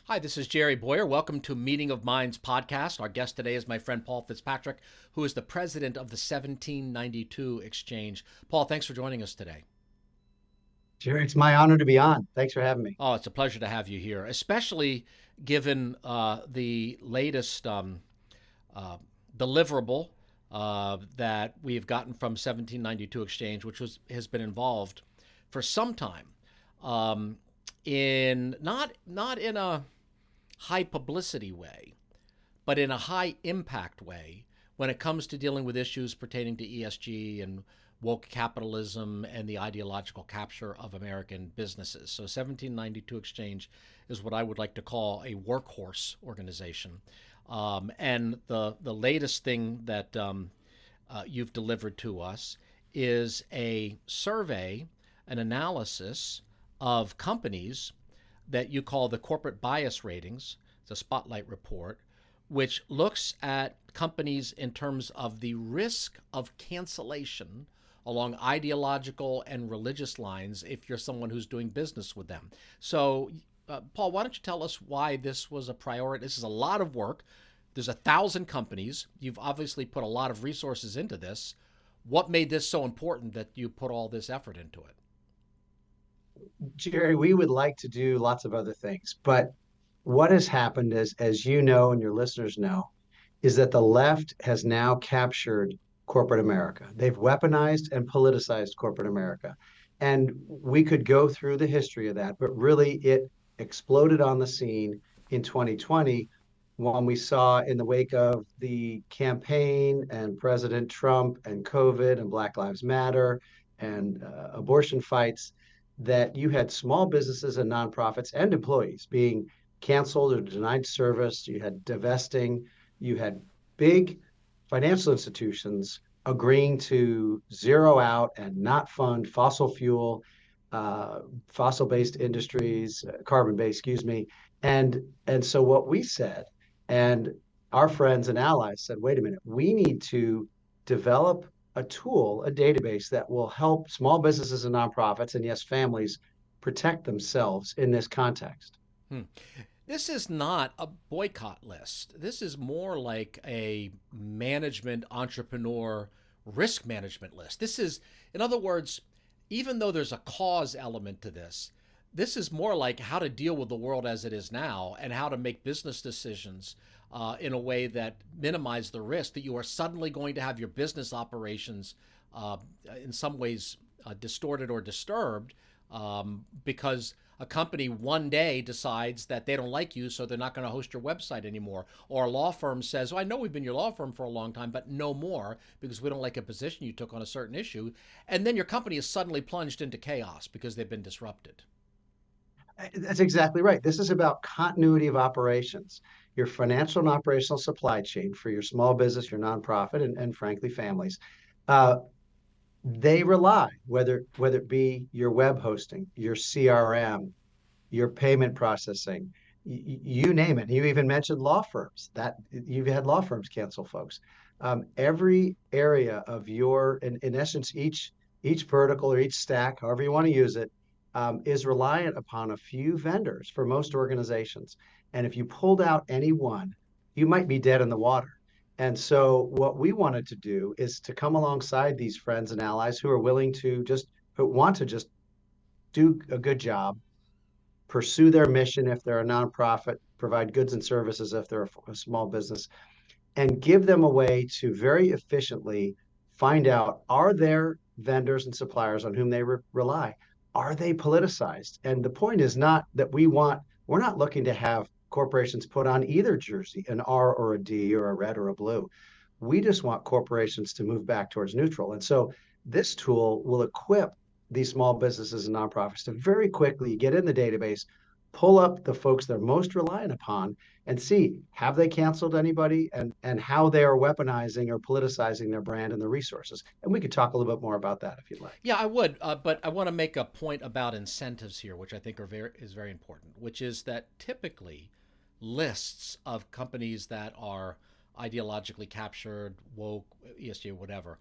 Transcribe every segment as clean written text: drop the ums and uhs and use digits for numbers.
Hi, this is Jerry Bowyer. Welcome to Meeting of Minds podcast. Our guest today is my friend Paul Fitzpatrick, who is the president of the 1792 Exchange. Paul, thanks for joining us today. Jerry, it's my honor to be on. Thanks for having me. Oh, it's a pleasure to have you here, especially given the latest deliverable that we've gotten from 1792 Exchange, which has been involved for some time in not in a high publicity way, but in a high impact way when it comes to dealing with issues pertaining to ESG and woke capitalism and the ideological capture of American businesses. So 1792 Exchange is what I would like to call a workhorse organization. And the latest thing that you've delivered to us is a survey, an analysis of companies that you call the corporate bias ratings. It's a spotlight report, which looks at companies in terms of the risk of cancellation along ideological and religious lines if you're someone who's doing business with them. So, Paul, why don't you tell us why this was a priority? This is a lot of work. There's 1,000 companies. You've obviously put a lot of resources into this. What made this so important that you put all this effort into it? Jerry, we would like to do lots of other things, but what has happened is, as you know and your listeners know, is that the left has now captured corporate America. They've weaponized and politicized corporate America. And we could go through the history of that, but really it exploded on the scene in 2020 when we saw, in the wake of the campaign and President Trump and COVID and Black Lives Matter and abortion fights, that you had small businesses and nonprofits and employees being canceled or denied service. You had divesting. You had big financial institutions agreeing to zero out and not fund fossil-based industries, carbon-based, excuse me. And so what we said, and our friends and allies said, wait a minute, we need to develop a tool, a database that will help small businesses and nonprofits, and yes, families, protect themselves in this context. Hmm. This is not a boycott list. This is more like a management, entrepreneur, risk management list. This is, in other words, even though there's a cause element to this, this is more like how to deal with the world as it is now and how to make business decisions in a way that minimize the risk that you are suddenly going to have your business operations in some ways distorted or disturbed because a company one day decides that they don't like you, so they're not going to host your website anymore. Or a law firm says, oh, I know we've been your law firm for a long time, but no more because we don't like a position you took on a certain issue. And then your company is suddenly plunged into chaos because they've been disrupted. That's exactly right. This is about continuity of operations, your financial and operational supply chain for your small business, your nonprofit, and frankly, families. Uh, they rely, whether it be your web hosting, your CRM, your payment processing, you name it. You even mentioned law firms, that you've had law firms cancel folks. Every area of in essence, each vertical or each stack, however you want to use it, is reliant upon a few vendors for most organizations. And if you pulled out any one, you might be dead in the water. And so what we wanted to do is to come alongside these friends and allies who are willing to who want to just do a good job, pursue their mission if they're a nonprofit, provide goods and services if they're a small business, and give them a way to very efficiently find out, are there vendors and suppliers on whom they rely? Are they politicized? And the point is not that we're not looking to have corporations put on either jersey, an R or a D or a red or a blue. We just want corporations to move back towards neutral. And so this tool will equip these small businesses and nonprofits to very quickly get in the database, pull up the folks they're most reliant upon, and see, have they canceled anybody, and how they are weaponizing or politicizing their brand and the resources. And we could talk a little bit more about that if you'd like. Yeah, I would, but I want to make a point about incentives here, which I think is very important, which is that typically lists of companies that are ideologically captured, woke, ESG, whatever,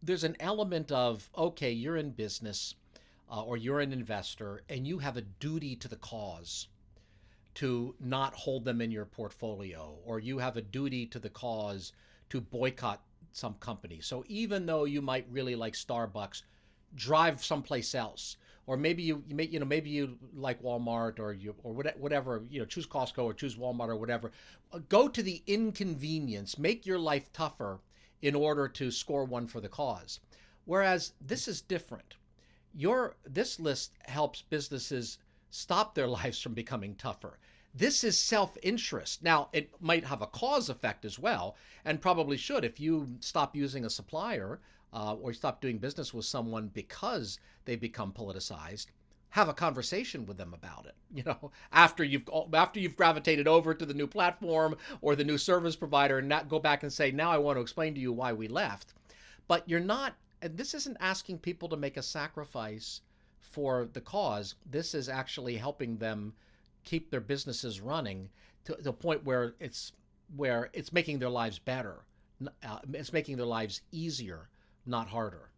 there's an element of, okay, you're in business, or you're an investor and you have a duty to the cause to not hold them in your portfolio, or you have a duty to the cause to boycott some company. So even though you might really like Starbucks, drive someplace else. Or maybe maybe you like Walmart, or whatever, choose Costco or choose Walmart or whatever. Go to the inconvenience, make your life tougher in order to score one for the cause. Whereas this is different. This list helps businesses stop their lives from becoming tougher. This is self-interest. Now, it might have a cause effect as well, and probably should. If you stop using a supplier, or stop doing business with someone because they become politicized, have a conversation with them about it. After you've gravitated over to the new platform or the new service provider, and not go back and say, now I want to explain to you why we left. But you're not. And this isn't asking people to make a sacrifice for the cause. This is actually helping them keep their businesses running to the point where it's making their lives better. It's making their lives easier, not harder.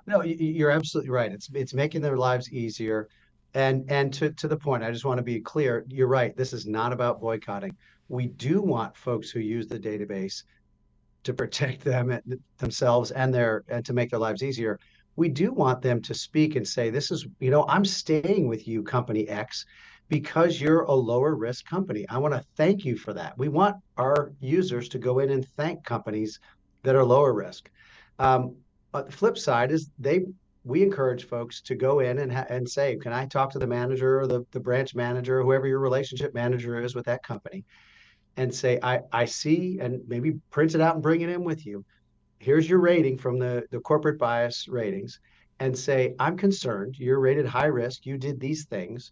No, you're absolutely right. It's making their lives easier. And to the point, I just want to be clear. You're right. This is not about boycotting. We do want folks who use the database to protect themselves and to make their lives easier. We do want them to speak and say, this is, I'm staying with you, company X, because you're a lower risk company. I want to thank you for that. We want our users to go in and thank companies that are lower risk. But the flip side is we encourage folks to go in and say, can I talk to the manager or the branch manager, whoever your relationship manager is with that company, and say, I see, and maybe print it out and bring it in with you. Here's your rating from the corporate bias ratings, and say, I'm concerned. You're rated high risk. You did these things.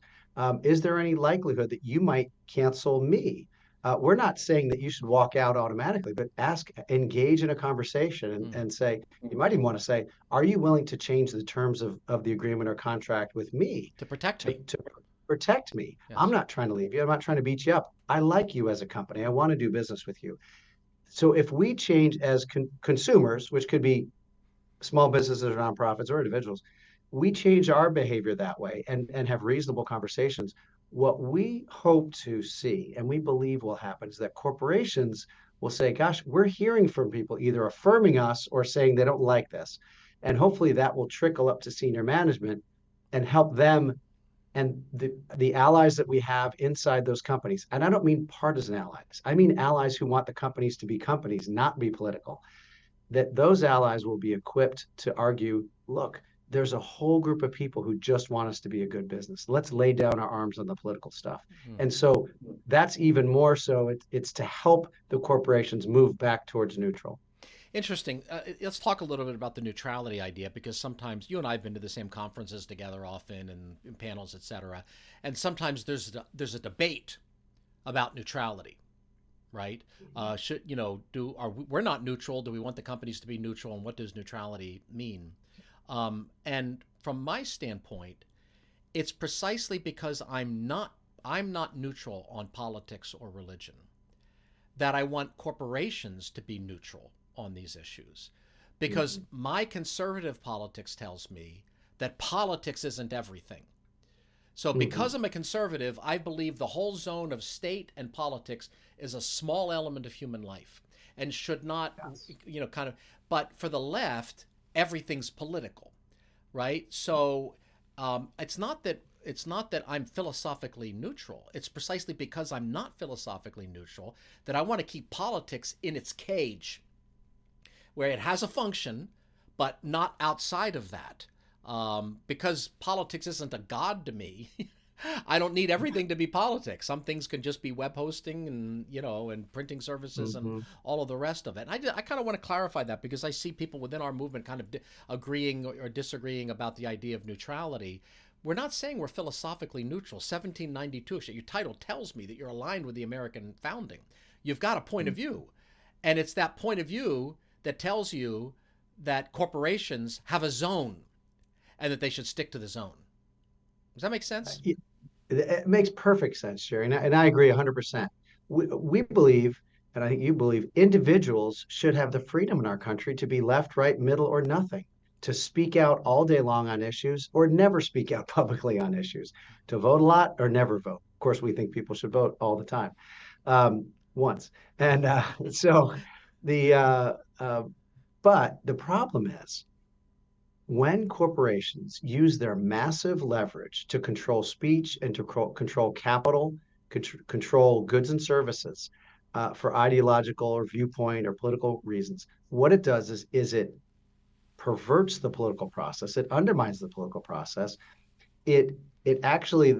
Is there any likelihood that you might cancel me? We're not saying that you should walk out automatically, but engage in a conversation Mm. and say, you might even want to say, are you willing to change the terms of the agreement or contract with me To protect me. to protect me? I'm Yes. not trying to leave you. I'm not trying to beat you up. I like you as a company. I want to do business with you. So if we change as consumers, which could be small businesses or nonprofits or individuals, we change our behavior that way and have reasonable conversations. What we hope to see and we believe will happen is that corporations will say, gosh, we're hearing from people either affirming us or saying they don't like this. And hopefully that will trickle up to senior management and help them and the allies that we have inside those companies. And I don't mean partisan allies. I mean allies who want the companies to be companies, not be political. That those allies will be equipped to argue, look, there's a whole group of people who just want us to be a good business. Let's lay down our arms on the political stuff. Mm. And so that's even more so. It's to help the corporations move back towards neutral. Interesting. Let's talk a little bit about the neutrality idea, because sometimes you and I have been to the same conferences together often, and in panels, etc. And sometimes there's a debate about neutrality, right? Should do are we're not neutral? Do we want the companies to be neutral? And what does neutrality mean? And from my standpoint, it's precisely because I'm not neutral on politics or religion that I want corporations to be neutral on these issues. Because my conservative politics tells me that politics isn't everything. So, Mm-hmm. because I'm a conservative, I believe the whole zone of state and politics is a small element of human life and should not, Yes. kind of. But for the left, everything's political, right? So, it's not that I'm philosophically neutral. It's precisely because I'm not philosophically neutral that I want to keep politics in its cage, where it has a function, but not outside of that. Because politics isn't a god to me. I don't need everything to be politics. Some things can just be web hosting and printing services and Mm-hmm. all of the rest of it. And I kind of want to clarify that, because I see people within our movement kind of agreeing or disagreeing about the idea of neutrality. We're not saying we're philosophically neutral. 1792, your title tells me that you're aligned with the American founding. You've got a point of view. And it's that point of view that tells you that corporations have a zone and that they should stick to the zone. Does that make sense? It makes perfect sense, Jerry, and I agree 100%. We believe, and I think you believe, individuals should have the freedom in our country to be left, right, middle, or nothing, to speak out all day long on issues or never speak out publicly on issues, to vote a lot or never vote. Of course, we think people should vote all the time, once. And so the but the problem is when corporations use their massive leverage to control speech and to control capital, control goods and services for ideological or viewpoint or political reasons, what it does is it perverts the political process. It undermines the political process. It actually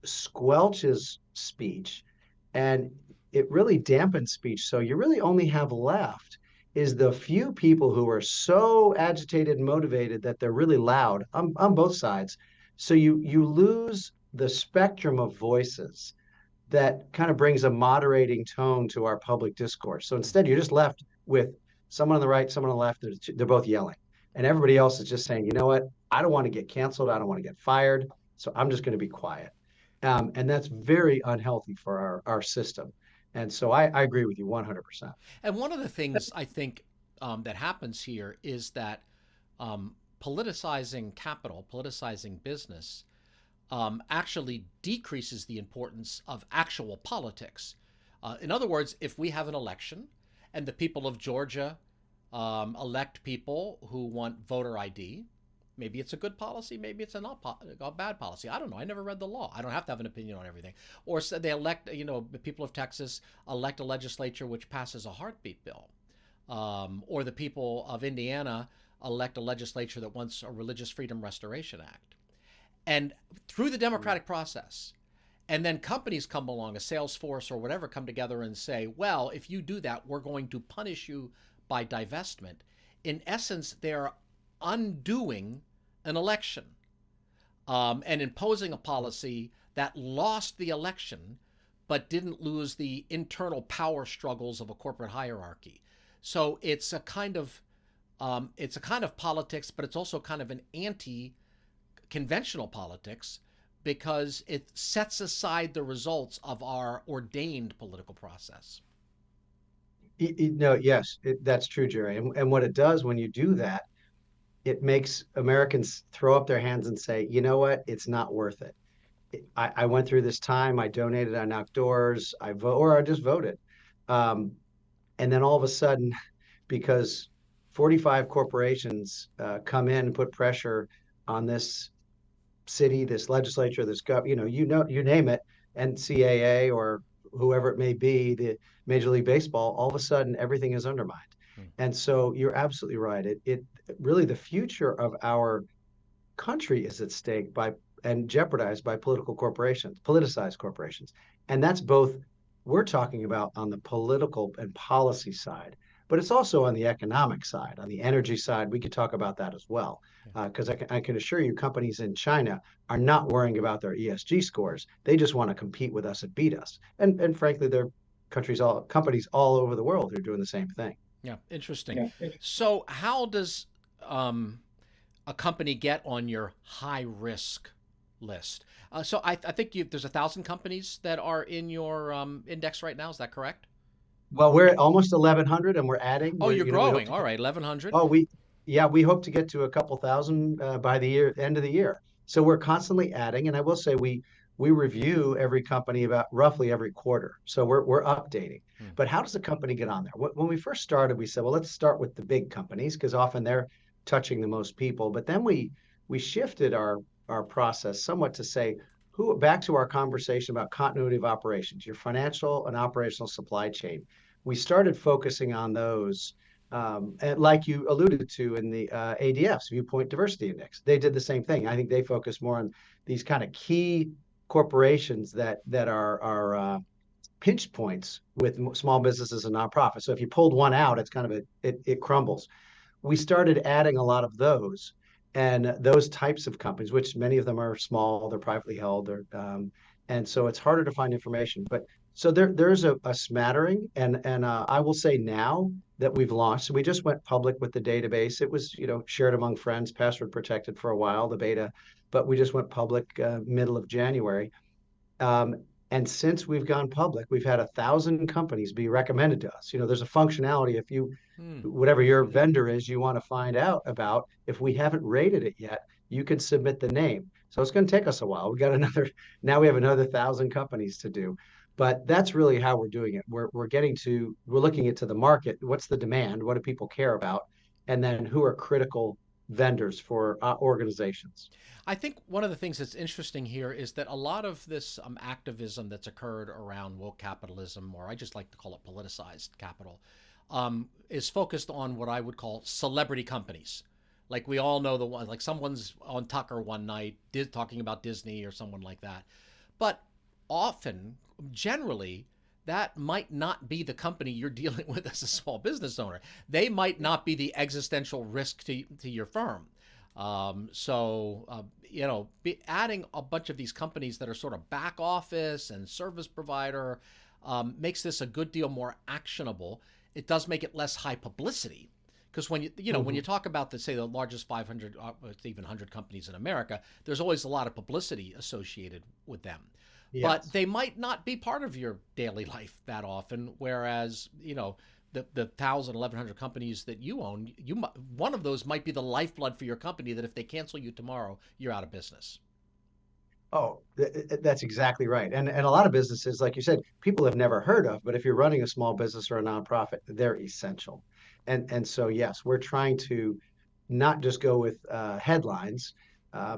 squelches speech, and it really dampens speech. So you really only have left is the few people who are so agitated and motivated that they're really loud on both sides. So you lose the spectrum of voices that kind of brings a moderating tone to our public discourse. So instead, you're just left with someone on the right, someone on the left. They're both yelling, and everybody else is just saying, you know what? I don't want to get canceled. I don't want to get fired. So I'm just going to be quiet. And that's very unhealthy for our system. And so I agree with you 100%. And one of the things I think that happens here is that politicizing capital, politicizing business, actually decreases the importance of actual politics. In other words, if we have an election and the people of Georgia elect people who want voter ID, maybe it's a good policy, maybe it's a bad policy. I don't know. I never read the law. I don't have to have an opinion on everything. Or so they elect, the people of Texas elect a legislature which passes a heartbeat bill. Or the people of Indiana elect a legislature that wants a Religious Freedom Restoration Act. And through the democratic process, and then companies come along, a Salesforce or whatever, come together and say, well, if you do that, we're going to punish you by divestment. In essence, they're undoing an election and imposing a policy that lost the election but didn't lose the internal power struggles of a corporate hierarchy. So it's a kind of politics, but it's also kind of an anti-conventional politics because it sets aside the results of our ordained political process. No, yes, that's true, Jerry. And what it does when you do that, it makes Americans throw up their hands and say, you know what, it's not worth it. I went through this time, I donated, I knocked doors, I vote, or I just voted. Um, and then all of a sudden, because 45 corporations come in and put pressure on this city, this legislature, this you name it, NCAA or whoever it may be, the Major League Baseball, all of a sudden everything is undermined. Hmm. And so you're absolutely right. It really the future of our country is at stake by and jeopardized by political corporations, politicized corporations. And that's both we're talking about on the political and policy side, but it's also on the economic side, on the energy side. We could talk about that as well. Because I can assure you, companies in China are not worrying about their ESG scores. They just want to compete with us and beat us. And frankly, there are companies all over the world who are doing the same thing. Yeah, interesting. Yeah. So, how does a company get on your high risk list? So, I think there's 1,000 companies that are in your index right now. Is that correct? Well, we're at almost 1,100, and we're adding. Oh, you're We hope growing. to All right, 1,100. Oh, we hope to get to a couple thousand by the end of the year. So we're constantly adding, and I will say we review every company about roughly every quarter. So we're updating. Hmm. But how does a company get on there? When we first started, we said, well, let's start with the big companies because often they're touching the most people. But then we shifted our process somewhat to say, who back to our conversation about continuity of operations, your financial and operational supply chain. We started focusing on those and like you alluded to in the ADF's Viewpoint Diversity Index, they did the same thing. I think they focus more on these kind of key corporations that are pinch points with small businesses and nonprofits. So if you pulled one out, it's kind of it crumbles. We started adding a lot of those and those types of companies, which many of them are small, they're privately held, and so it's harder to find information. But so there's a smattering, and I will say now that we've launched, so we just went public with the database. It was shared among friends, password protected for a while, the beta, but we just went public middle of January. Um, And since we've gone public, we've had 1,000 companies be recommended to us. There's a functionality if you, Hmm. whatever your vendor is, you want to find out about, if we haven't rated it yet, you can submit the name. So it's going to take us a while. Now we have another 1,000 companies to do. But that's really how we're doing it. We're looking into the market. What's the demand? What do people care about? And then who are critical vendors for organizations? I think one of the things that's interesting here is that a lot of this activism that's occurred around woke capitalism, or I just like to call it politicized capital, is focused on what I would call celebrity companies. Like we all know the one, like someone's on Tucker one night talking about Disney or someone like that. But often, generally, that might not be the company you're dealing with as a small business owner. They might not be the existential risk to your firm. Adding a bunch of these companies that are sort of back office and service provider makes this a good deal more actionable. It does make it less high publicity. Because when you talk about say the largest 500, even 100 companies in America, there's always a lot of publicity associated with them. But Yes. they might not be part of your daily life that often. Whereas the 1,100 companies that you own, one of those might be the lifeblood for your company. That if they cancel you tomorrow, you're out of business. Oh, that's exactly right. And a lot of businesses, like you said, people have never heard of, but if you're running a small business or a nonprofit, they're essential. And so yes, we're trying to not just go with headlines.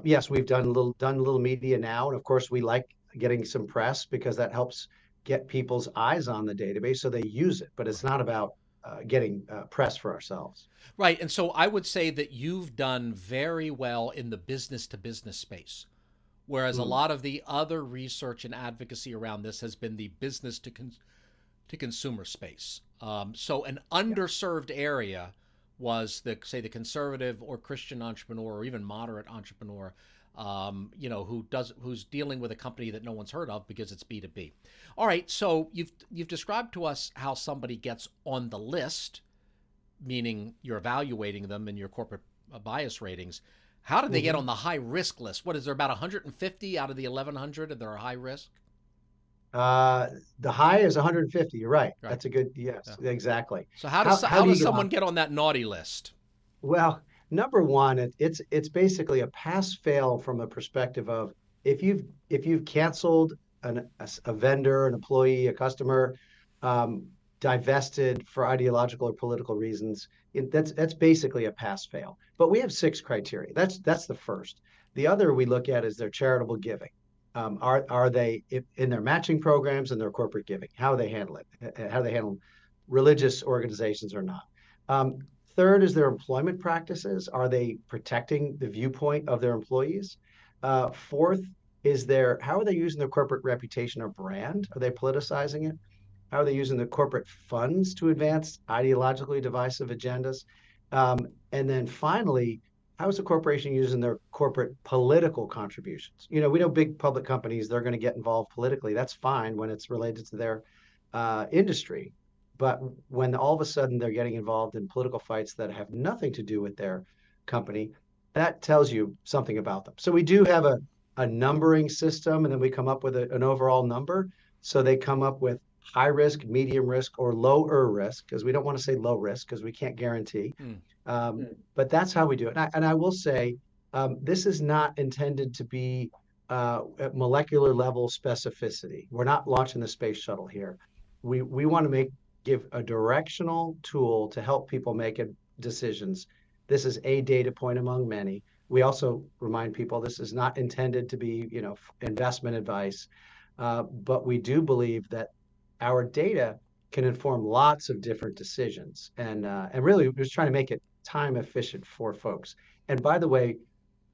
Yes, we've done a little media now, and of course we like getting some press because that helps get people's eyes on the database so they use it. But it's Right. not about getting press for ourselves. Right. And so I would say that you've done very well in the business to business space. Whereas a Mm, lot of the other research and advocacy around this has been the business to consumer space. So an yeah. underserved area was the conservative or Christian entrepreneur or even moderate entrepreneur, who's dealing with a company that no one's heard of because it's B2B. All right, so you've described to us how somebody gets on the list, meaning you're evaluating them in your corporate bias ratings. How did they get Mhm. on the high risk list? What is there, about 150 out of the 1,100 that are high risk? Uh, the high is 150. You're right. Right. That's a good, yes, Yeah. exactly. So How how do you does get someone on? get on that naughty list? Well, number one, it's basically a pass fail from a perspective of, if you've canceled a vendor, an employee, a customer, um, divested for ideological or political reasons. That's basically a pass fail. But we have six criteria. That's the first. The other we look at is their charitable giving. Are they in their matching programs and their corporate giving? How they handle it? How they handle religious organizations or not? Um, Third is their employment practices. Are they protecting the viewpoint of their employees? Fourth is how are they using their corporate reputation or brand? Are they politicizing it? How are they using the corporate funds to advance ideologically divisive agendas? And then finally, how is the corporation using their corporate political contributions? We know big public companies, they're going to get involved politically. That's fine when it's related to their industry. But when all of a sudden they're getting involved in political fights that have nothing to do with their company, that tells you something about them. So we do have a numbering system, and then we come up with an overall number. So they come up with high risk, medium risk, or lower risk, because we don't want to say low risk because we can't guarantee. Hmm. But that's how we do it. And I will say, this is not intended to be at molecular level specificity. We're not launching the space shuttle here. We want to give a directional tool to help people make decisions. This is a data point among many. We also remind people this is not intended to be, investment advice, but we do believe that our data can inform lots of different decisions, and really, we're just trying to make it time efficient for folks. And by the way,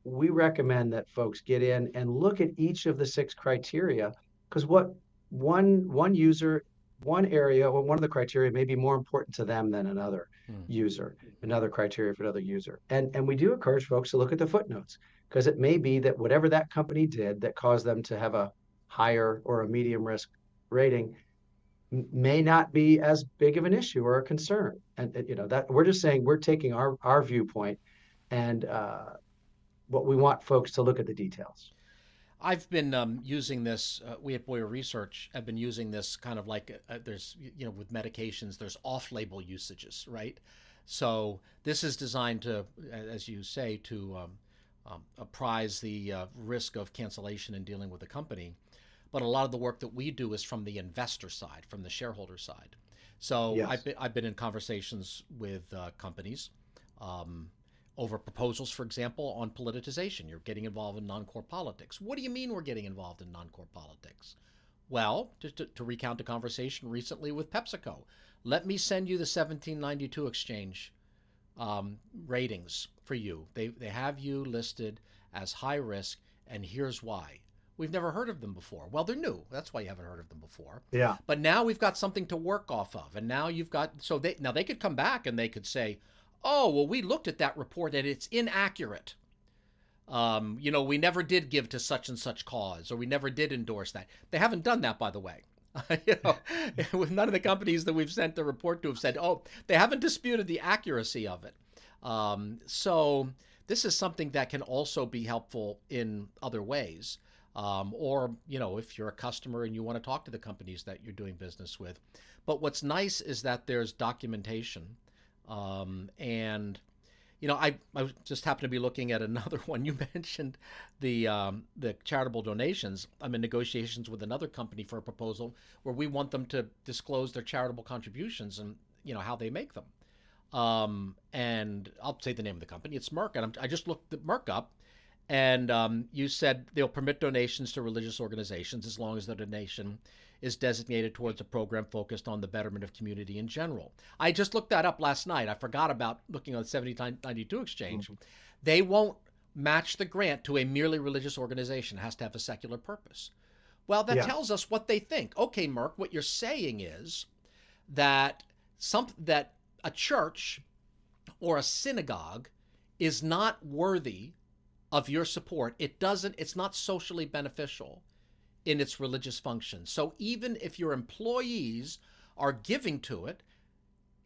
we recommend that folks get in and look at each of the six criteria, because what one user, one area, or one of the criteria may be more important to them than another Hmm. user, another criteria for another user. And we do encourage folks to look at the footnotes, because it may be that whatever that company did that caused them to have a higher or a medium risk rating may not be as big of an issue or a concern. And that we're just saying, we're taking our viewpoint, and what we want folks to look at the details. I've been using this. We at Bowyer Research have been using this kind of like there's with medications there's off-label usages, right? So this is designed to, as you say, to apprise the risk of cancellation in dealing with a company. But a lot of the work that we do is from the investor side, from the shareholder side. So Yes. I've been in conversations with companies. Um, over proposals, for example, on politicization. You're getting involved in non-core politics. What do you mean we're getting involved in non-core politics? Well, just to recount a conversation recently with PepsiCo, let me send you the 1792 exchange ratings for you. They have you listed as high risk, and here's why. We've never heard of them before. Well, they're new. That's why you haven't heard of them before. Yeah. But now we've got something to work off of, and now you've got they could come back and they could say, "Oh, well, we looked at that report and it's inaccurate. We never did give to such and such cause, or we never did endorse that." They haven't done that, by the way. With none of the companies that we've sent the report to have said, "Oh, they haven't disputed the accuracy of it." So this is something that can also be helpful in other ways. Or, if you're a customer and you want to talk to the companies that you're doing business with. But what's nice is that there's documentation. And I just happened to be looking at another one. You mentioned the charitable donations. I'm in negotiations with another company for a proposal where we want them to disclose their charitable contributions and how they make them. And I'll say the name of the company. It's Merck, and I just looked Merck up, and you said they'll permit donations to religious organizations as long as the donation is designated towards a program focused on the betterment of community in general. I just looked that up last night. I forgot about looking on the 1792 exchange. Mm-hmm. They won't match the grant to a merely religious organization. It has to have a secular purpose. Well, that tells us what they think. Okay, Merck, what you're saying is that that a church or a synagogue is not worthy of your support. It's not socially beneficial in its religious function. So even if your employees are giving to it,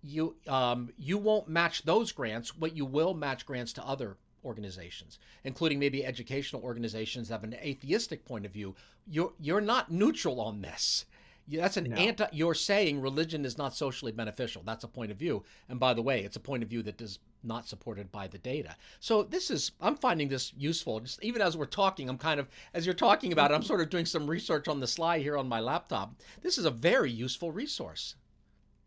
you won't match those grants, but you will match grants to other organizations, including maybe educational organizations that have an atheistic point of view. You're not neutral on this. That's you're saying religion is not socially beneficial. That's a point of view. And by the way, it's a point of view that is not supported by the data. So I'm finding this useful. Just even as we're talking, as you're talking about it, I'm sort of doing some research on the sly here on my laptop. This is a very useful resource.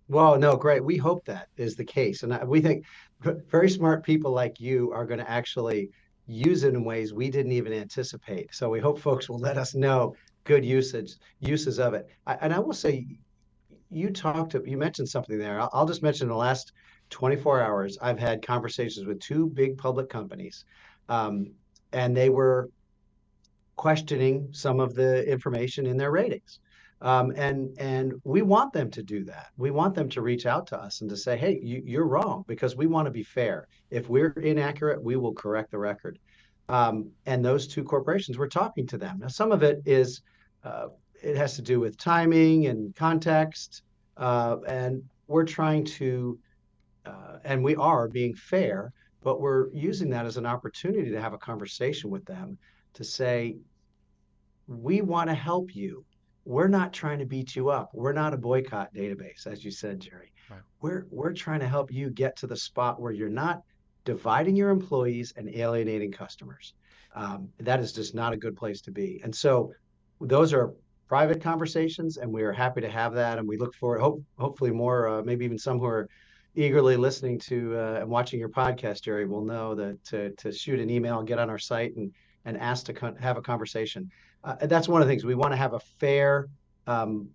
Well, no, great. We hope that is the case. And we think very smart people like you are going to actually use it in ways we didn't even anticipate. So we hope folks will let us know good uses of it. And I will say, you mentioned something there. I'll just mention in the last 24 hours, I've had conversations with two big public companies, and they were questioning some of the information in their ratings. And we want them to do that. We want them to reach out to us and to say, "Hey, you're wrong," because we want to be fair. If we're inaccurate, we will correct the record. And those two corporations, we're talking to them. Now, some of it is it has to do with timing and context, and we're trying to, and we are being fair, but we're using that as an opportunity to have a conversation with them to say, we want to help you. We're not trying to beat you up. We're not a boycott database, as you said, Jerry. Right. We're trying to help you get to the spot where you're not dividing your employees and alienating customers. That is just not a good place to be. And so those are private conversations, and we are happy to have that. And we look forward, hopefully more, maybe even some who are eagerly listening to and watching your podcast, Jerry, will know that to shoot an email, get on our site, and ask to have a conversation. That's one of the things we want to have a fair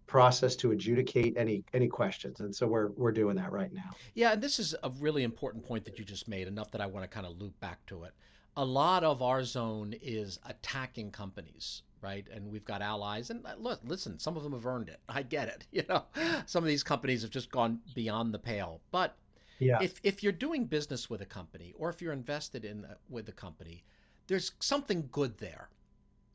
process to adjudicate any questions, and so we're doing that right now. Yeah, and this is a really important point that you just made. Enough that I want to kind of loop back to it. A lot of our zone is attacking companies, right? And we've got allies. And look, listen, some of them have earned it. I get it. Some of these companies have just gone beyond the pale. But Yeah, if you're doing business with a company, or if you're invested with a company, there's something good there,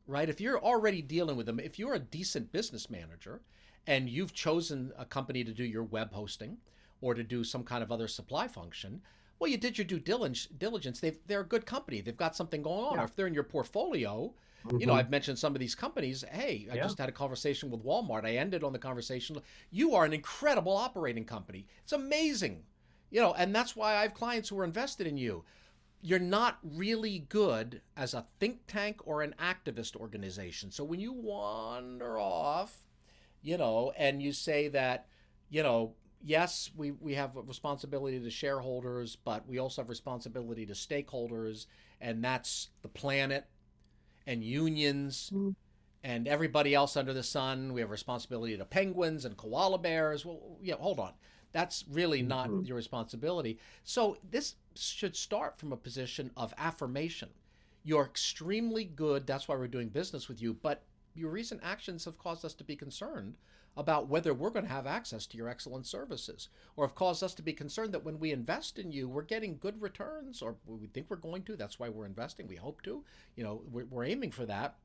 right? If you're already dealing with them, if you're a decent business manager and you've chosen a company to do your web hosting or to do some kind of other supply function, Well, you did your due diligence. They're a good company. They've got something going on. Or Yeah. if they're in your portfolio, Hmm. I've mentioned some of these companies. Hey, I Yeah. just had a conversation with Walmart. I ended on the conversation. You are an incredible operating company. It's amazing. And that's why I have clients who are invested in you. You're not really good as a think tank or an activist organization. So when you wander off, and you say that, yes, we have a responsibility to shareholders, but we also have responsibility to stakeholders, and that's the planet and unions and everybody else under the sun. We have responsibility to penguins and koala bears. Well, yeah, hold on. That's really not Hmm. your responsibility. So this should start from a position of affirmation. You're extremely good. That's why we're doing business with you. But your recent actions have caused us to be concerned about whether we're going to have access to your excellent services, or have caused us to be concerned that when we invest in you, we're getting good returns, or we think we're going to. That's why we're investing. We hope to. We're aiming for that.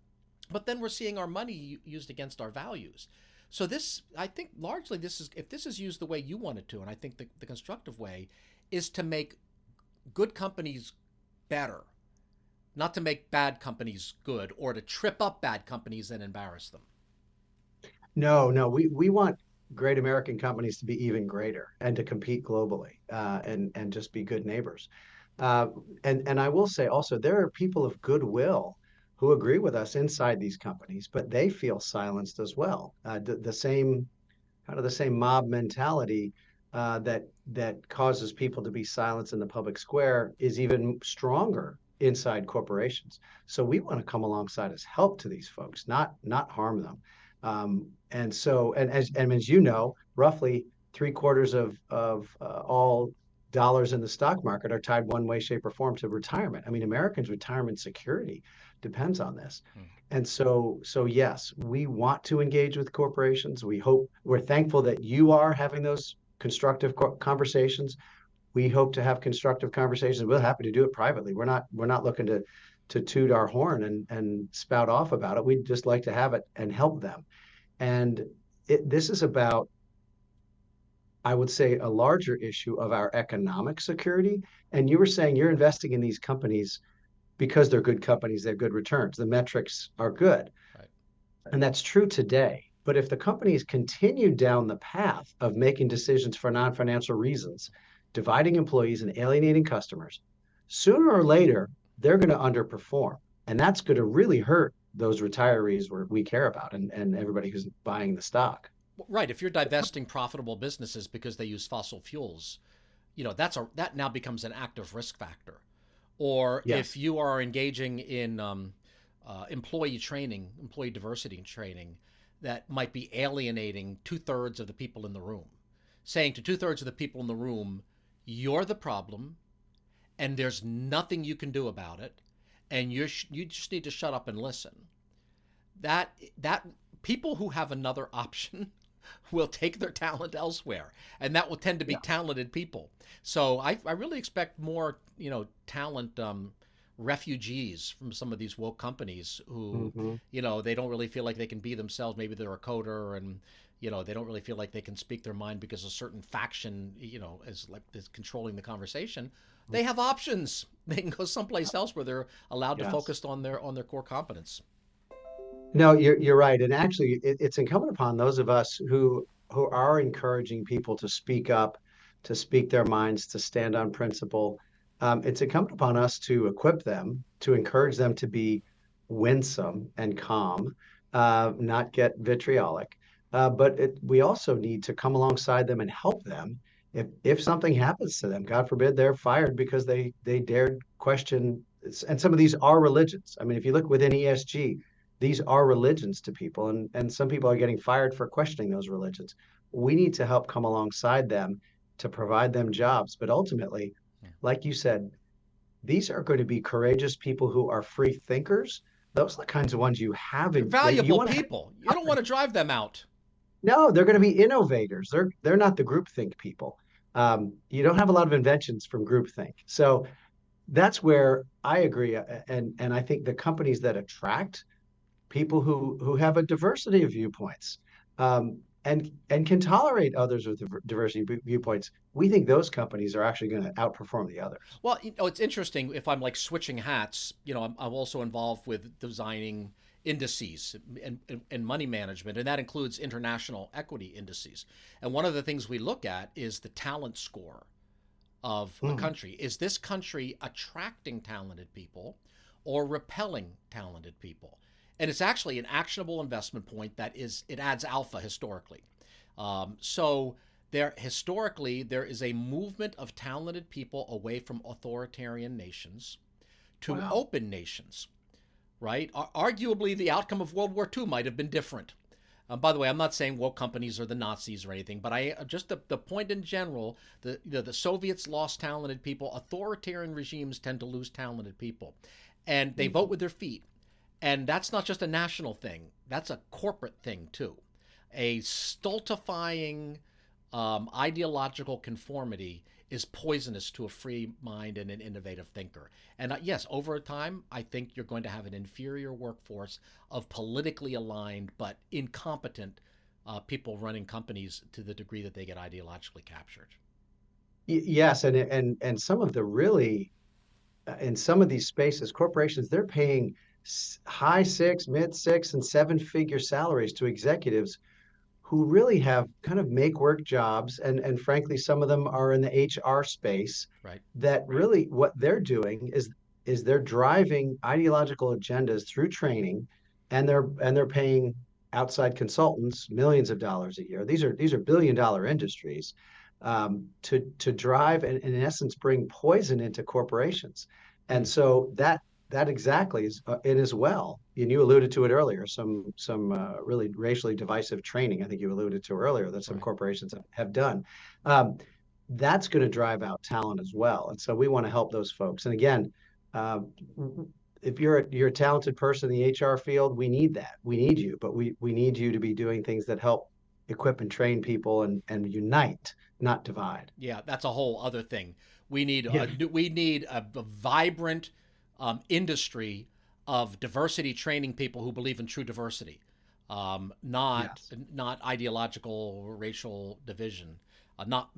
But then we're seeing our money used against our values. So this, I think, largely this is if this is used the way you want it to, and I think the constructive way is to make good companies better, not to make bad companies good or to trip up bad companies and embarrass them. No, no, we want great American companies to be even greater and to compete globally, and just be good neighbors. Uh, and I will say also, there are people of goodwill who agree with us inside these companies, but they feel silenced as well. The same kind of the same mob mentality that causes people to be silenced in the public square is even stronger inside corporations. So we want to come alongside as help to these folks, not harm them. And as you know, roughly three-quarters of all dollars in the stock market are tied one way, shape, or form to retirement. I mean, Americans' retirement security depends on this. Hmm. And so yes, we want to engage with corporations. We're thankful that you are having those constructive conversations. We hope to have constructive conversations. We're happy to do it privately. We're not looking to toot our horn and spout off about it. We'd just like to have it and help them. And this is about, I would say, a larger issue of our economic security. And you were saying you're investing in these companies because they're good companies, they're good returns. The metrics are good. Right. And that's true today. But if the companies continue down the path of making decisions for non financial reasons, dividing employees and alienating customers, sooner or later, they're going to underperform. And that's going to really hurt those retirees we care about, and everybody who's buying the stock. Right. If you're divesting profitable businesses because they use fossil fuels, that now becomes an active risk factor. Or if Yes. you are engaging in employee training, employee diversity training, that might be alienating 2/3 of the people in the room, saying to 2/3 of the people in the room, "You're the problem, and there's nothing you can do about it, and you just need to shut up and listen." That people who have another option will take their talent elsewhere, and that will tend to be Yeah. talented people. So I really expect more talent refugees from some of these woke companies who Hmm. they don't really feel like they can be themselves. Maybe they're a coder, and they don't really feel like they can speak their mind because a certain faction is controlling the conversation. They have options. They can go someplace else where they're allowed to Yes. focus on their core competence. No, you're right. And actually, it's incumbent upon those of us who are encouraging people to speak up, to speak their minds, to stand on principle. It's incumbent upon us to equip them, to encourage them to be winsome and calm, not get vitriolic. But we also need to come alongside them and help them if something happens to them. God forbid they're fired because they dared question. And some of these are religions. I mean, if you look within ESG, these are religions to people, and some people are getting fired for questioning those religions. We need to help come alongside them to provide them jobs. But ultimately, like you said, these are going to be courageous people who are free thinkers. Those are the kinds of ones you have They're that you valuable want to have people. in You your don't want company. to drive them out. No, they're going to be innovators. They're not the groupthink people. You don't have a lot of inventions from groupthink. So that's where I agree, and I think the companies that attract people who have a diversity of viewpoints, and can tolerate others with diversity viewpoints, we think those companies are actually going to outperform the others. Well, it's interesting if I'm like switching hats. I'm also involved with designing indices and money management, and that includes international equity indices. And one of the things we look at is the talent score of a Mm. country. Is this country attracting talented people or repelling talented people? And it's actually an actionable investment point that is, it adds alpha historically. So there historically there is a movement of talented people away from authoritarian nations to Wow. open nations, right? Arguably, the outcome of World War II might have been different. By the way, I'm not saying woke companies are the Nazis or anything, but I just the point in general, the Soviets lost talented people. Authoritarian regimes tend to lose talented people, and they vote Mhm. with their feet. And that's not just a national thing; that's a corporate thing too. A stultifying ideological conformity is poisonous to a free mind and an innovative thinker. And yes, over time, I think you're going to have an inferior workforce of politically aligned but incompetent people running companies to the degree that they get ideologically captured. Yes, and some of the really in some of these spaces, corporations, they're paying high six, mid six, and seven-figure salaries to executives who really have kind of make work jobs, and frankly some of them are in the HR space, Right. that really what they're doing is they're driving ideological agendas through training, and they're paying outside consultants millions of dollars a year. These are billion-dollar industries, to drive and in essence bring poison into corporations. And Mm, so that exactly is it as well. And you alluded to it earlier, some really racially divisive training. I think you alluded to earlier that some right. corporations have done. Um, that's going to drive out talent as well, and so we want to help those folks. And again, um, if you're a talented person in the HR field, we need that. We need you, but we need you to be doing things that help equip and train people and unite, not divide. Yeah, that's a whole other thing. We need Yeah. a vibrant industry of diversity training people who believe in true diversity, not Yes. not ideological or racial division, not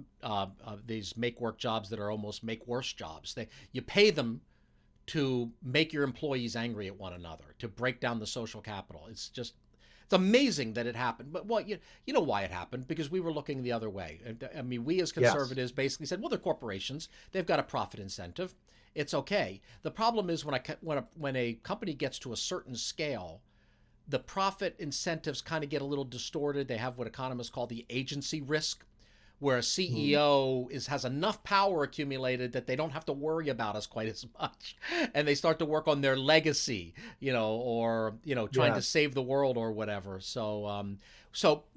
these make work jobs that are almost make worse jobs. You pay them to make your employees angry at one another, to break down the social capital. It's amazing that it happened. But well, you know why it happened? Because we were looking the other way. I mean, we as Yes. conservatives basically said, well, they're corporations. They've got a profit incentive. It's okay. The problem is when a company gets to a certain scale, the profit incentives kind of get a little distorted. They have what economists call the agency risk, where a Mhm. CEO has enough power accumulated that they don't have to worry about us quite as much, and they start to work on their legacy, or trying to Yes. save the world or whatever. So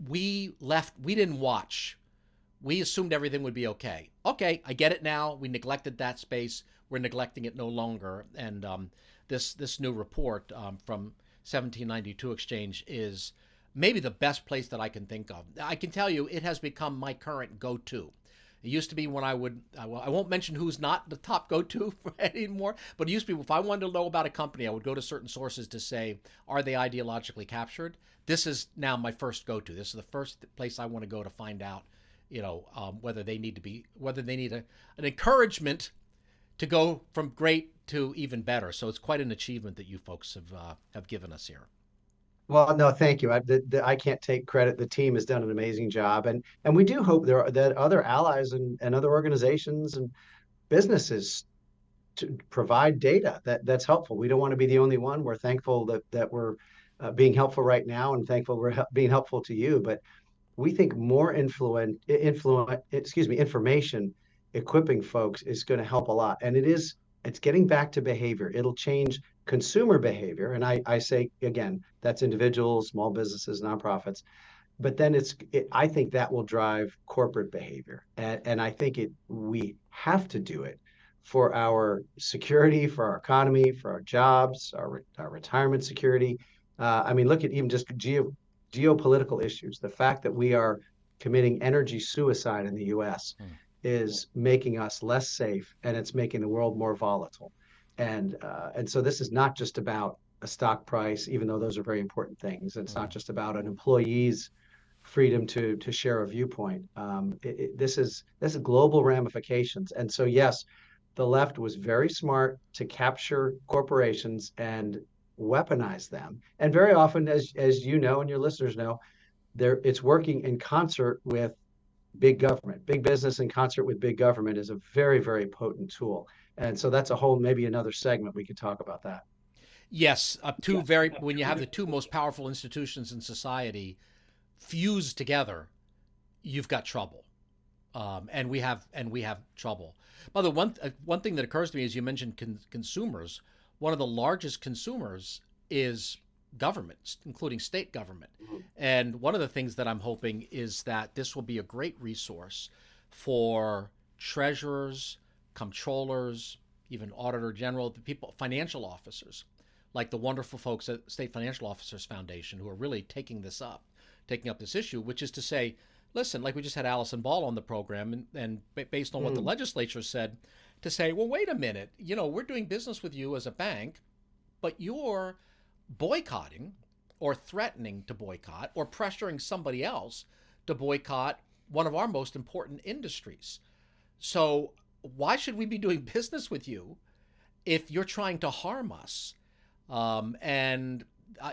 we left. We didn't watch. We assumed everything would be okay. Okay, I get it now. We neglected that space. We're neglecting it no longer. And this new report from 1792 Exchange is maybe the best place that I can think of. I can tell you, it has become my current go-to. It used to be when I won't mention who's not the top go-to for anymore, but it used to be if I wanted to know about a company, I would go to certain sources to say, are they ideologically captured? This is now my first go-to. This is the first place I want to go to find out, whether they need an encouragement to go from great to even better. So it's quite an achievement that you folks have given us here. Well, no, thank you. I can't take credit. The team has done an amazing job, and we do hope that other allies and other organizations and businesses to provide data that's helpful. We don't want to be the only one. We're thankful that we're being helpful right now, and thankful we're being helpful to you. But we think more information equipping folks is going to help a lot. And it's getting back to behavior. It'll change consumer behavior. And I say again, that's individuals, small businesses, nonprofits. But then I think that will drive corporate behavior. And I think we have to do it for our security, for our economy, for our jobs, our retirement security. I mean, look at even just geopolitical issues. The fact that we are committing energy suicide in the US Mm, is making us less safe, and it's making the world more volatile. And so this is not just about a stock price, even though those are very important things. It's not mm, just about an employee's freedom to share a viewpoint. This is global ramifications, and so yes, the left was very smart to capture corporations and weaponize them. And very often, as you know and your listeners know, it's working in concert with big government. Big business in concert with big government is a very, very potent tool. And so that's a whole, maybe another segment we could talk about that. Yes, two very when you have the two most powerful institutions in society fused together, you've got trouble. And we have trouble. By the way, one thing that occurs to me is you mentioned consumers. One of the largest consumers is governments, including state government. And one of the things that I'm hoping is that this will be a great resource for treasurers, comptrollers, even auditor general, the people, financial officers, like the wonderful folks at State Financial Officers Foundation who are really taking up this issue, which is to say, listen, like we just had Allison Ball on the program, and based on what the legislature said, to say, well, wait a minute, we're doing business with you as a bank, but you're boycotting or threatening to boycott or pressuring somebody else to boycott one of our most important industries. So why should we be doing business with you if you're trying to harm us? And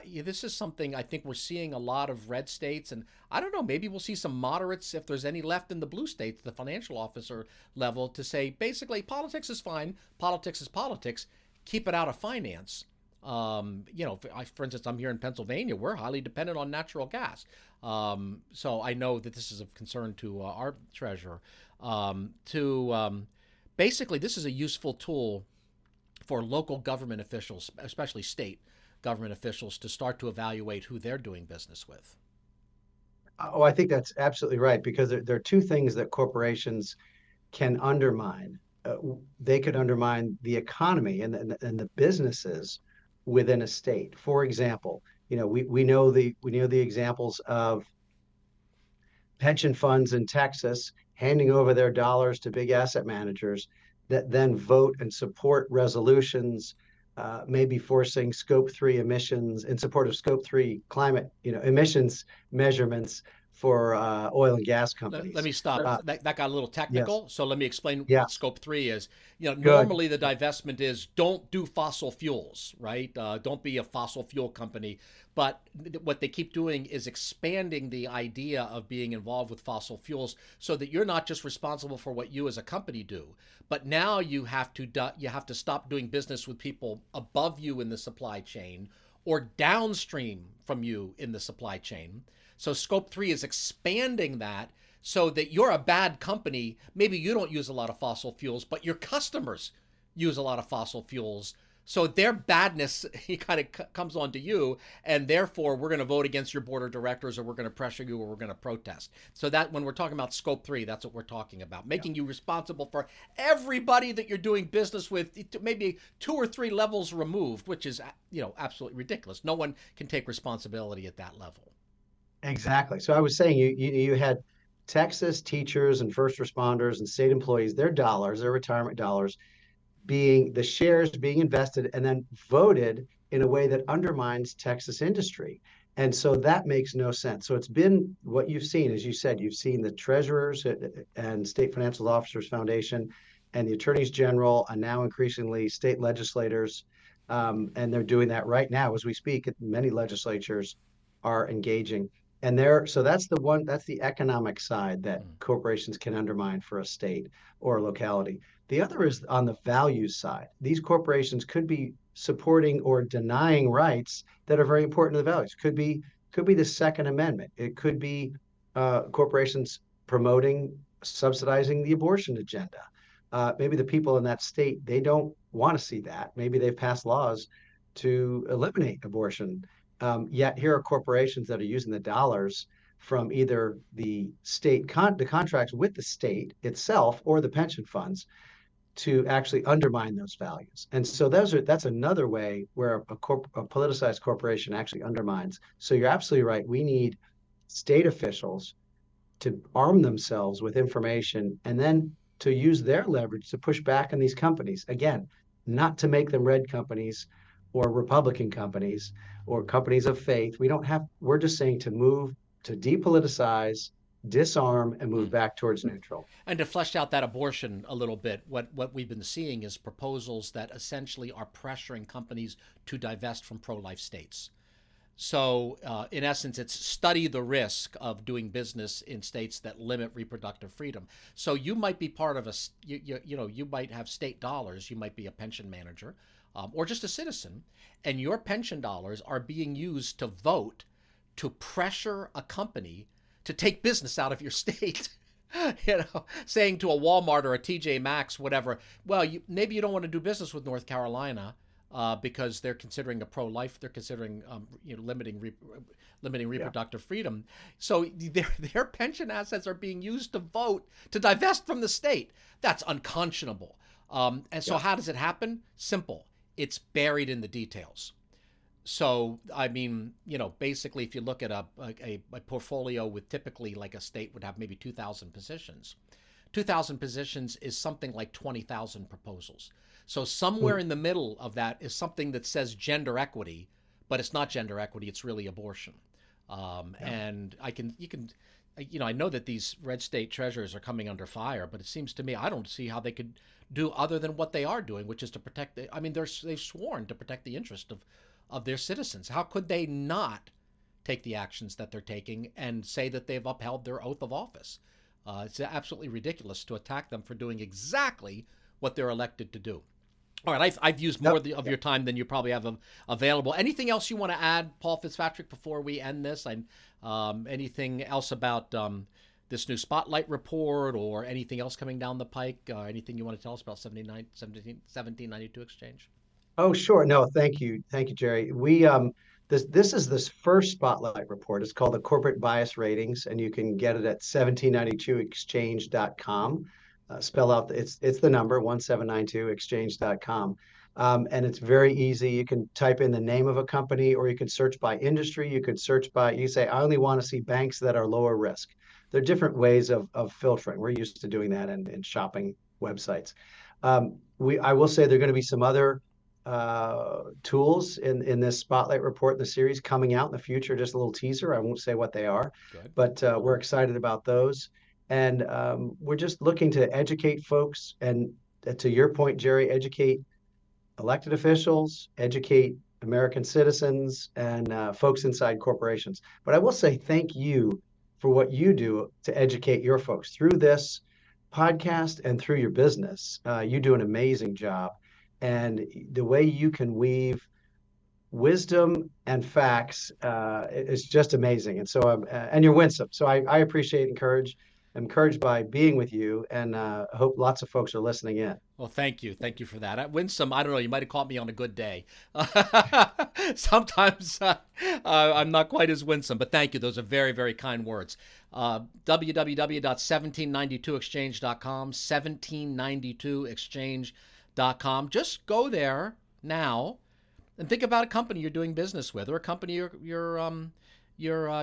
this is something I think we're seeing a lot of red states, and I don't know, maybe we'll see some moderates, if there's any left in the blue states, the financial officer level, to say basically politics is fine, politics is politics, keep it out of finance. For instance, I'm here in Pennsylvania. We're highly dependent on natural gas. So I know that this is of concern to our treasurer. Basically, this is a useful tool for local government officials, especially state government officials, to start to evaluate who they're doing business with. Oh, I think that's absolutely right, because there are two things that corporations can undermine. They could undermine the economy and the businesses within a state. For example, we know the examples of pension funds in Texas handing over their dollars to big asset managers that then vote and support resolutions, maybe forcing Scope 3 emissions in support of Scope 3 climate, emissions measurements for oil and gas Let companies. me stop. That got a little Yes, technical. So let me explain yeah, what Scope 3 is. good. Normally the divestment is don't do fossil fuels, right? Don't be a fossil fuel company. But what they keep doing is expanding the idea of being involved with fossil fuels so that you're not just responsible for what you as a company do, but now you have to stop doing business with people above you in the supply chain or downstream from you in the supply chain. So Scope 3 is expanding that so that you're a bad company. Maybe you don't use a lot of fossil fuels, but your customers use a lot of fossil fuels. So their badness kind of comes onto you, and therefore we're going to vote against your board of directors, or we're going to pressure you, or we're going to protest. So that when we're talking about Scope 3, that's what we're talking about, Yeah. making you responsible for everybody that you're doing business with, maybe 2 or 3 levels removed, which is absolutely ridiculous. No one can take responsibility at that level. Exactly. So I was saying you had Texas teachers and first responders and state employees, their dollars, their retirement dollars, being the shares being invested and then voted in a way that undermines Texas industry. And so that makes no sense. So it's been what you've seen, as you said, you've seen the treasurers and State Financial Officers Foundation and the attorneys general, and now increasingly state legislators. And they're doing that right now as we speak. Many legislatures are engaging. So that's the economic side that Mm. corporations can undermine for a state or a locality. The other is on the values side. These corporations could be supporting or denying rights that are very important to the values. Could be the Second Amendment. It could be corporations promoting, subsidizing the abortion agenda. Maybe the people in that state, they don't want to see that. Maybe they've passed laws to eliminate abortion. Yet here are corporations that are using the dollars from either the contracts with the state itself or the pension funds to actually undermine those values. And so that's another way where a politicized corporation actually undermines. So you're absolutely right. We need state officials to arm themselves with information and then to use their leverage to push back on these companies. Again, not to make them red companies or Republican companies or companies of faith. We're just saying to move to depoliticize, disarm, and move Mm. back towards neutral. And to flesh out that abortion a little bit, what we've been seeing is proposals that essentially are pressuring companies to divest from pro-life states. So, in essence, it's study the risk of doing business in states that limit reproductive freedom. So you might be part of you might have state dollars. You might be a pension manager, or just a citizen, and your pension dollars are being used to vote to pressure a company to take business out of your state. Saying to a Walmart or a TJ Maxx, whatever, well, maybe you don't want to do business with North Carolina, because they're considering a pro-life, they're considering limiting Yeah. reproductive freedom. So their pension assets are being used to vote to divest from the state. That's unconscionable. And so Yeah. how does it happen? Simple. It's buried in the details. So, I mean, basically, if you look at a portfolio with typically like a state would have maybe 2,000 positions, 2,000 positions is something like 20,000 proposals. So somewhere Mm. in the middle of that is something that says gender equity, but it's not gender equity. It's really abortion. Yeah. And I know that these red state treasurers are coming under fire, but it seems to me I don't see how they could do other than what they are doing, which is to protect I mean, they've sworn to protect the interest of their citizens. How could they not take the actions that they're taking and say that they've upheld their oath of office? It's absolutely ridiculous to attack them for doing exactly what they're elected to do. All right, I've used more Yep. of your time than you probably have available. Anything else you want to add, Paul Fitzpatrick, before we end this? Anything else about this new Spotlight report or anything else coming down the pike? Anything you want to tell us about 1792 Exchange? Oh, sure. No, thank you, Jerry. This is this first Spotlight report. It's called the Corporate Bias Ratings, and you can get it at 1792exchange.com. Spell out it's the number 1792exchange.com. And it's very easy. You can type in the name of a company, or you can search by industry. You could search by, you say, I only want to see banks that are lower risk. There are different ways of filtering. We're used to doing that in shopping websites. I will say there are going to be some other tools in this Spotlight report in the series coming out in the future. Just a little teaser. I won't say what they are, Good. but we're excited about those. And we're just looking to educate folks. And to your point, Jerry, educate elected officials, educate American citizens, and folks inside corporations. But I will say thank you for what you do to educate your folks through this podcast and through your business. You do an amazing job. And the way you can weave wisdom and facts is just amazing. And so, and you're winsome. So I appreciate, encouraged by being with you, and hope lots of folks are listening in. Well, thank you. Thank you for that. Winsome, I don't know, you might have caught me on a good day. Sometimes I'm not quite as winsome, but thank you. Those are very, very kind words. www.1792exchange.com, 1792exchange.com. Just go there now and think about a company you're doing business with, or a company you're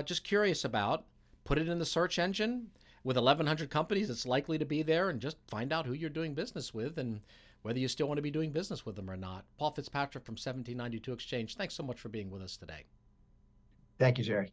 just curious about. Put it in the search engine. With 1,100 companies, it's likely to be there, and just find out who you're doing business with and whether you still want to be doing business with them or not. Paul Fitzpatrick from 1792 Exchange, thanks so much for being with us today. Thank you, Jerry.